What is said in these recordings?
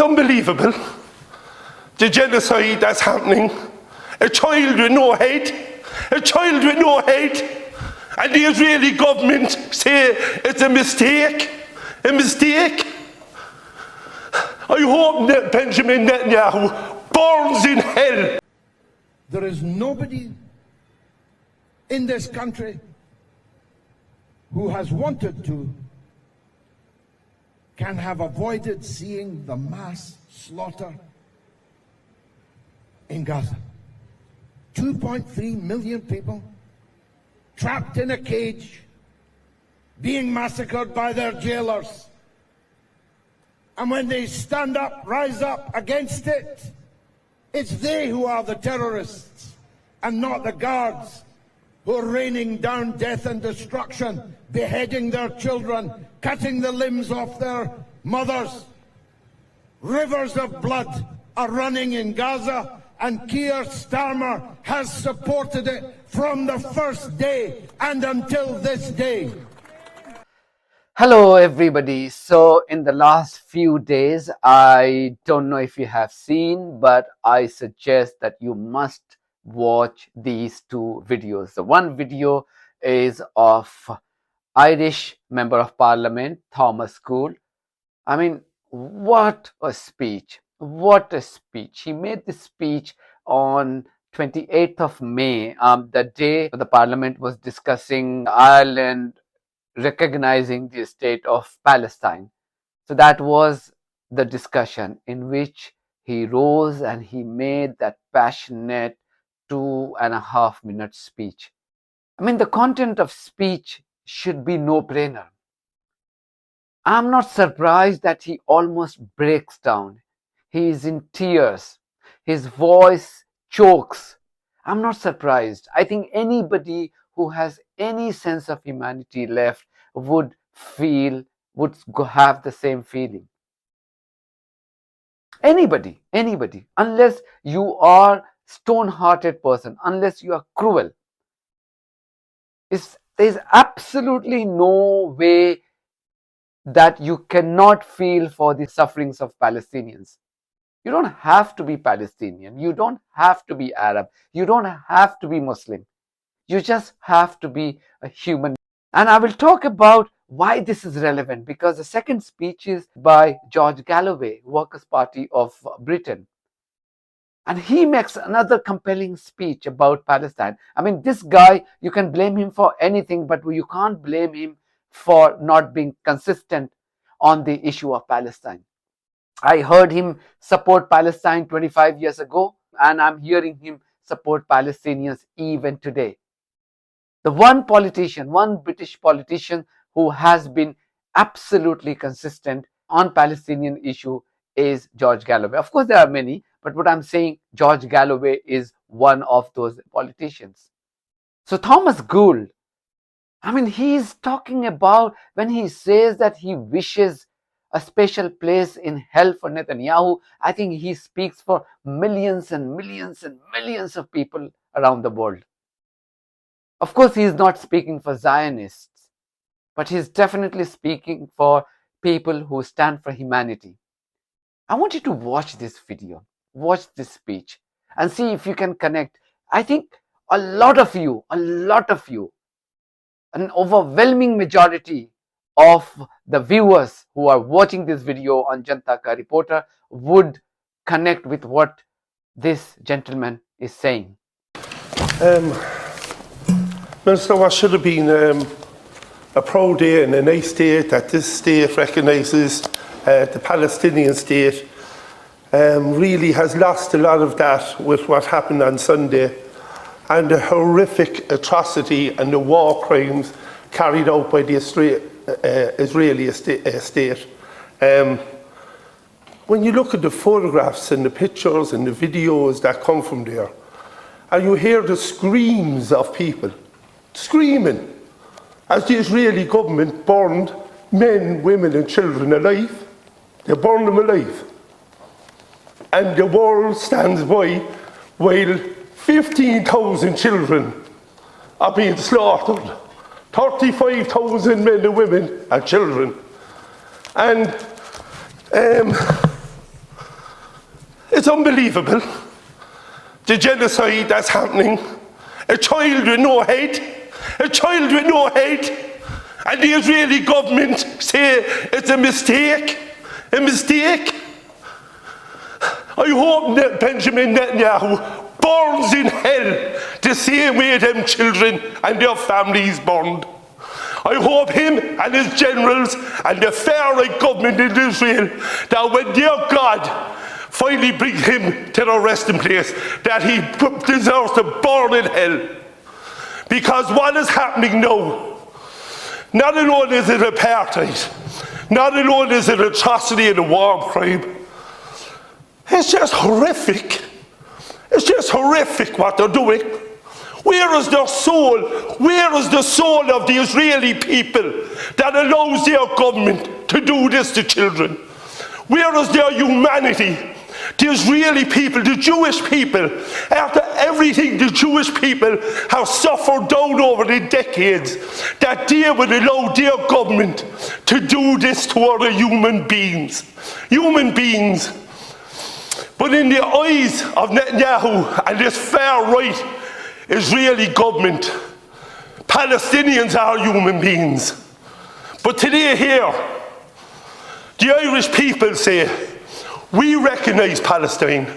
It's unbelievable, the genocide that's happening. A child with no head, a child with no head. And the Israeli government say it's a mistake, a mistake. I hope that Benjamin Netanyahu burns in hell. There is nobody in this country who has wanted to can have avoided seeing the mass slaughter in Gaza. 2.3 million people trapped in a cage, being massacred by their jailers. And when they stand up, rise up against it, it's they who are the terrorists and not the guards who are raining down death and destruction, beheading their children, cutting the limbs off their mothers. Rivers of blood are running in Gaza, and Keir Starmer has supported it from the first day and until this day. Hello everybody. So in the last few days, I don't know if you have seen, but I suggest that you must watch these two videos. The one video is of Irish Member of Parliament Thomas Gould. I mean, what a speech. What a speech. He made this speech on 28th of May, the day the Parliament was discussing Ireland recognizing the state of Palestine. So that was the discussion in which he rose and he made that passionate 2.5-minute speech. I mean, the content of speech should be no-brainer. I'm not surprised that he almost breaks down. He is in tears. His voice chokes. I'm not surprised. I think anybody who has any sense of humanity left would have the same feeling. Anybody, unless you are stone-hearted person, unless you are cruel. There's absolutely no way that you cannot feel for the sufferings of Palestinians. You don't have to be Palestinian. You don't have to be Arab. You don't have to be Muslim. You just have to be a human. And I will talk about why this is relevant, because the second speech is by George Galloway, Workers' Party of Britain. And he makes another compelling speech about Palestine. I mean, this guy, you can blame him for anything, but you can't blame him for not being consistent on the issue of Palestine. I heard him support Palestine 25 years ago, and I'm hearing him support Palestinians even today. The one British politician who has been absolutely consistent on Palestinian issue is George Galloway. Of course, there are many, but what I'm saying, George Galloway is one of those politicians. So Thomas Gould, I mean, he's talking about when he says that he wishes a special place in hell for Netanyahu. I think he speaks for millions and millions and millions of people around the world. Of course, he is not speaking for Zionists, but he's definitely speaking for people who stand for humanity. I want you to watch this video, watch this speech, and see if you can connect. I think a lot of you, an overwhelming majority of the viewers who are watching this video on Janta Ka Reporter would connect with what this gentleman is saying. Minister, what should have been a proud day and a nice day that this state recognises the Palestinian state really has lost a lot of that with what happened on Sunday and the horrific atrocity and the war crimes carried out by the Israeli state. When you look at the photographs and the pictures and the videos that come from there, and you hear the screams of people screaming as the Israeli government burned men, women and children alive. They burned them alive. And the world stands by while 15,000 children are being slaughtered. 35,000 men and women and children. And It's unbelievable, the genocide that's happening. A child with no head, a child with no head, and the Israeli government say it's a mistake, a mistake. I hope that Benjamin Netanyahu burns in hell the same way them children and their families burned. I hope him and his generals and the far-right government in Israel, that when their God finally brings him to the resting place, that he deserves to burn in hell. Because what is happening now, not alone is it apartheid, not alone is it atrocity and a war crime, it's just horrific. It's just horrific what they're doing. Where is their soul? Where is the soul of the Israeli people that allows their government to do this to children? Where is their humanity? The Israeli people, the Jewish people, after everything the Jewish people have suffered down over the decades, that they would allow their government to do this to other human beings. Human beings. But in the eyes of Netanyahu and this far-right Israeli government, Palestinians are human beings. But today here, the Irish people say, we recognise Palestine.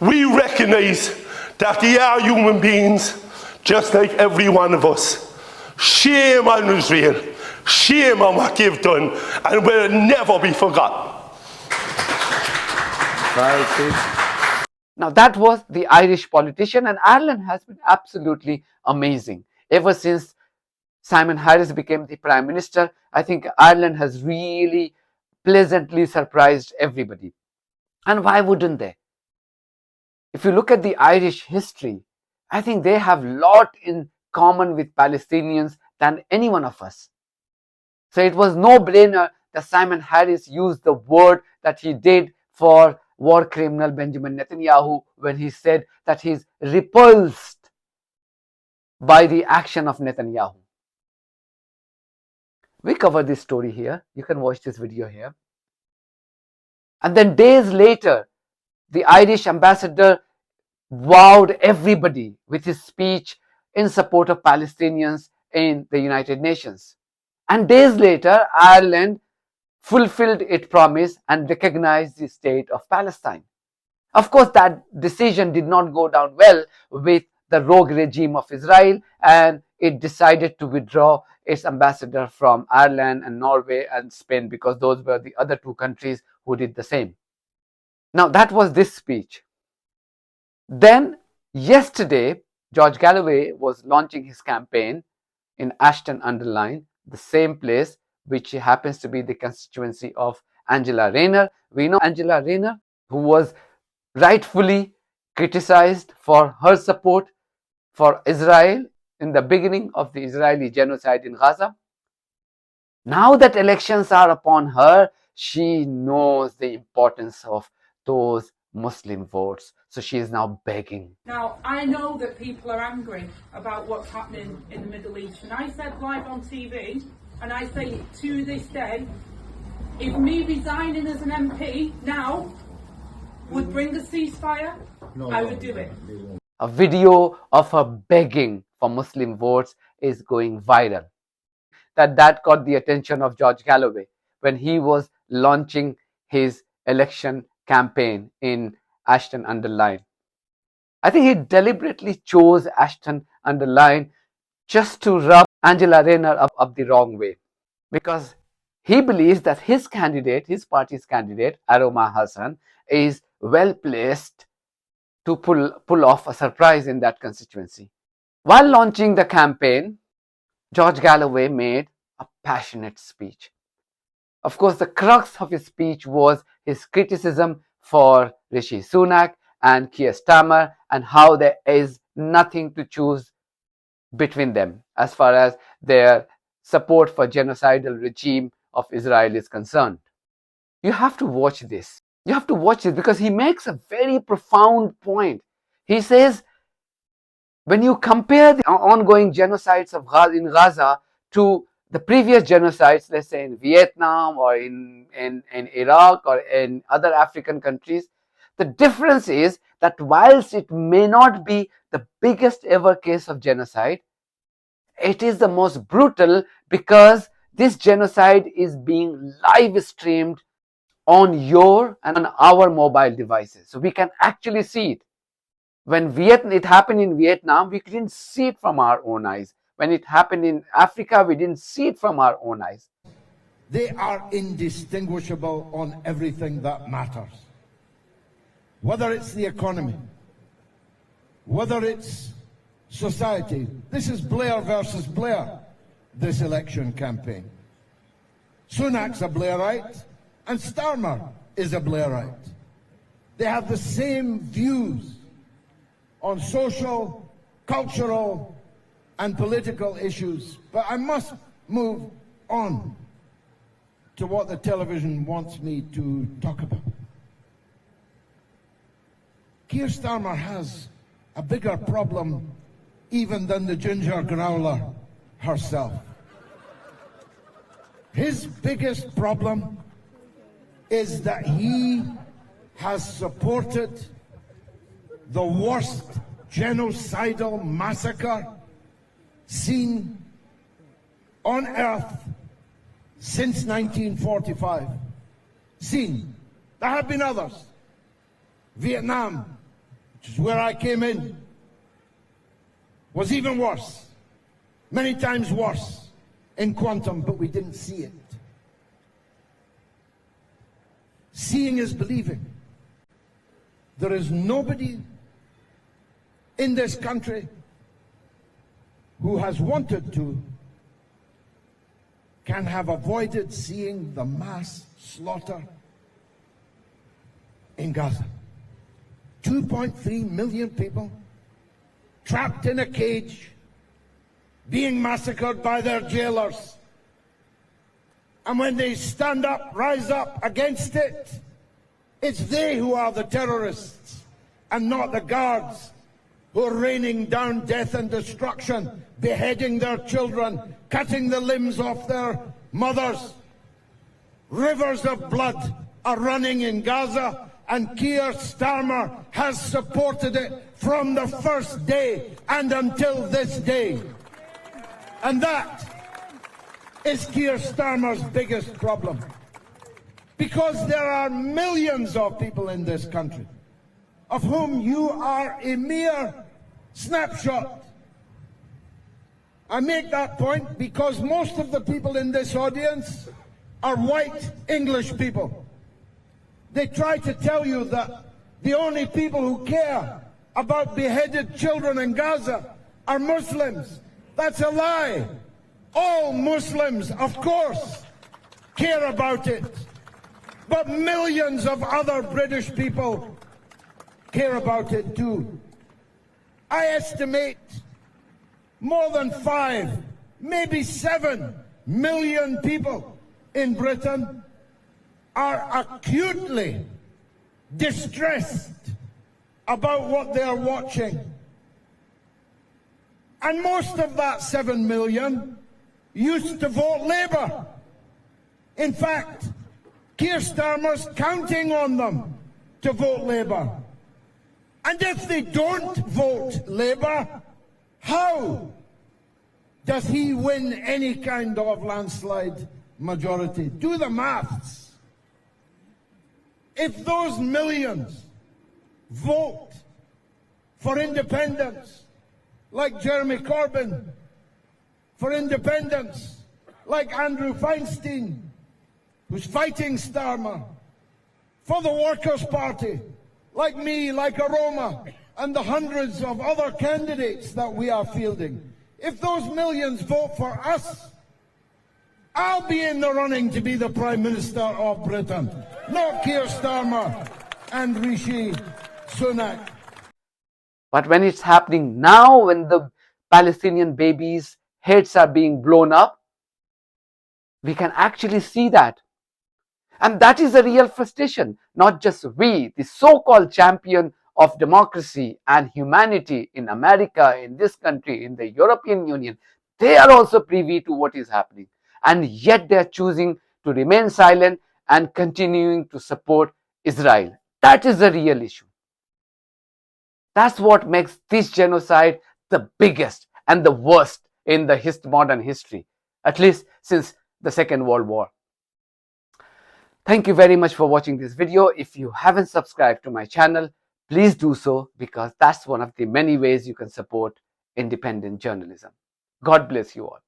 We recognise that they are human beings, just like every one of us. Shame on Israel. Shame on what they've done, and will never be forgotten. Now that was the Irish politician, and Ireland has been absolutely amazing. Ever since Simon Harris became the Prime Minister, I think Ireland has really pleasantly surprised everybody. And why wouldn't they? If you look at the Irish history, I think they have a lot in common with Palestinians than any one of us. So it was no-brainer that Simon Harris used the word that he did for war criminal Benjamin Netanyahu when he said that he's repulsed by the action of Netanyahu. We cover this story here. You can watch this video here. And then days later, the Irish ambassador wowed everybody with his speech in support of Palestinians in the United Nations. And days later, Ireland fulfilled its promise and recognized the state of Palestine. Of course, that decision did not go down well with the rogue regime of Israel, and it decided to withdraw its ambassador from Ireland and Norway and Spain, because those were the other two countries who did the same. Now, that was this speech. Then, yesterday, George Galloway was launching his campaign in Ashton-under-Lyne, the same place which happens to be the constituency of Angela Rayner. We know Angela Rayner, who was rightfully criticized for her support for Israel in the beginning of the Israeli genocide in Gaza. Now that elections are upon her, she knows the importance of those Muslim votes. So she is now begging. Now, I know that people are angry about what's happening in the Middle East. And I said live on TV, and I say to this day, if me resigning as an MP now would bring a ceasefire, I would do it. A video of her begging for Muslim votes is going viral. That caught the attention of George Galloway when he was launching his election campaign in Ashton-under-Lyne. I think he deliberately chose Ashton-under-Lyne just to rub Angela Rayner up the wrong way, because he believes that his candidate, his party's candidate, Aroma Hassan, is well placed to pull off a surprise in that constituency. While launching the campaign, George Galloway made a passionate speech. Of course, the crux of his speech was his criticism for Rishi Sunak and Keir Starmer, and how there is nothing to choose between them as far as their support for genocidal regime of Israel is concerned. You have to watch this. You have to watch it because he makes a very profound point. He says, when you compare the ongoing genocides of Gaza, in Gaza to the previous genocides, let's say in Vietnam or in Iraq or in other African countries, The difference is that whilst it may not be the biggest ever case of genocide, it is the most brutal because this genocide is being live streamed on your and on our mobile devices. So we can actually see it. When it happened in Vietnam, we didn't see it from our own eyes. When it happened in Africa, we didn't see it from our own eyes. They are indistinguishable on everything that matters. Whether it's the economy, whether it's society. This is Blair versus Blair, this election campaign. Sunak's a Blairite and Starmer is a Blairite. They have the same views on social, cultural, and political issues. But I must move on to what the television wants me to talk about. Keir Starmer has a bigger problem even than the ginger growler herself. His biggest problem is that he has supported the worst genocidal massacre seen on earth since 1945. Seen. There have been others. Vietnam, which is where I came in, was even worse. Many times worse in quantum, but we didn't see it. Seeing is believing. There is nobody in this country who has wanted to can have avoided seeing the mass slaughter in Gaza. 2.3 million people trapped in a cage, being massacred by their jailers. And when they stand up, rise up against it, it's they who are the terrorists and not the guards who are raining down death and destruction, beheading their children, cutting the limbs off their mothers. Rivers of blood are running in Gaza, and Keir Starmer has supported it from the first day and until this day. And that is Keir Starmer's biggest problem. Because there are millions of people in this country of whom you are a mere snapshot. I make that point because most of the people in this audience are white English people. They try to tell you that the only people who care about beheaded children in Gaza are Muslims. That's a lie. All Muslims, of course, care about it. But millions of other British people care about it too. I estimate more than 5, maybe 7 million people in Britain are acutely distressed about what they are watching. And most of that 7 million used to vote Labour. In fact, Keir Starmer's counting on them to vote Labour. And if they don't vote Labour, how does he win any kind of landslide majority? Do the maths. If those millions vote for independence, like Jeremy Corbyn, for independence, like Andrew Feinstein, who's fighting Starmer, for the Workers' Party, like me, like Aroma, and the hundreds of other candidates that we are fielding. If those millions vote for us, I'll be in the running to be the Prime Minister of Britain, not Keir Starmer and Rishi Sunak. But when it's happening now, when the Palestinian babies' heads are being blown up, we can actually see that. And that is a real frustration. Not just we, the so-called champion of democracy and humanity in America, in this country, in the European Union, they are also privy to what is happening. And yet they are choosing to remain silent and continuing to support Israel. That is the real issue. That's what makes this genocide the biggest and the worst in the modern history, at least since the Second World War. Thank you very much for watching this video. If you haven't subscribed to my channel, please do so, because that's one of the many ways you can support independent journalism. God bless you all.